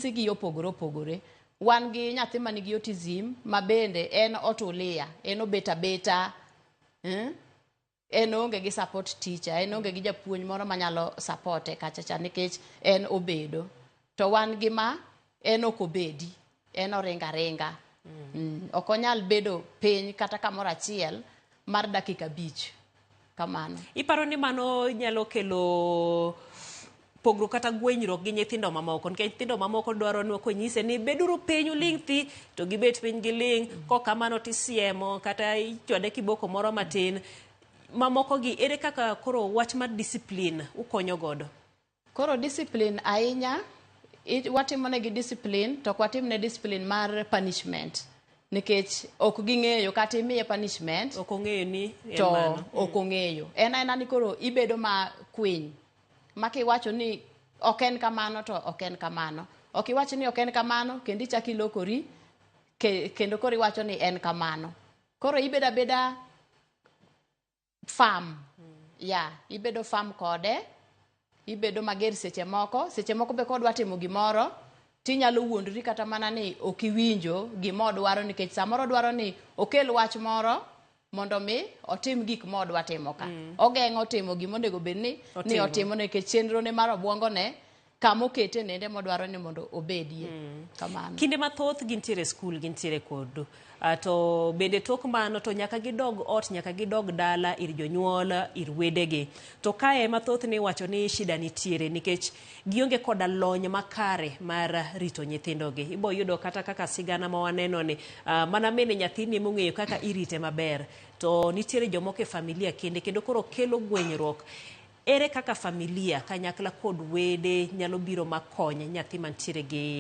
Sigi opogore opogore. Wan gi nyathi manigi autism ma bende en otulia, en obeta beta. En onge gi support teacher, en onge gi japuonj moro manyalo supporte kachacha nikech en obedo. To wan gi ma en ok obedi, en oringa ringa. Ok onyal bedo piny kata kamoro achiel mar dakika 5 kamano. Iparo ni mano nyalo kelo pogruok kata gwenyruok gi nyithindo mamoko, nikech nyithindo mamoko dwaro ni konyise ni beduru piny uling thi to gibet piny giling, kok kamano tisiemo kata ichwade kiboko moro matin. Mamoko gi ere kaka koro wach mar discipline ukonyo godo? Koro discipline ahinya watimo negi discipline to kwatimne discipline mar punishment nikech ok ging'eyo kata imiye punishment ok ong'eyo ni to ok ong'eyo. En ni koro ibedo ma kwiny makiwacho ni ok en kamano to ok en kamano, ok iwacho ni ok en kamano kendo ichaki lokori kendo koro iwacho ni en kamano. Koro ibedo abeda farm ibedo farm kode, ibedo mager seche moko be kodwa timo gimoro tinyalo wuondri kata mana ni ok iwinjo gima dwaro nikech samoro dwaro ni okel wach moro mondo mi otim gik modwa timo ka. Ogeng'o timo gima onego bed ni otimo nikech chenro ne mar obwongo ne kama okete nende modwaro ni mondo obedie. Kamano. Kinde mathoth gintiere skul, gintiere kod to bende tok mano to nyaka gidog ot, nyaka gidog dala ir jonyuol, ir wedegi. To kae mathoth ni wacho ni shida nitiere nikech gionge koda lony makare mar rito nyithindogi. Ibo yudo kata kaka sigana ma waneno ni mana mene nyathini mong'eyo kaka irite maber. To nitiere jomoko e familia kendo koro kelo gwenyruok. Ere kaka familia kanyakla kod wede nyalo biro makonye nyathi mantiere gi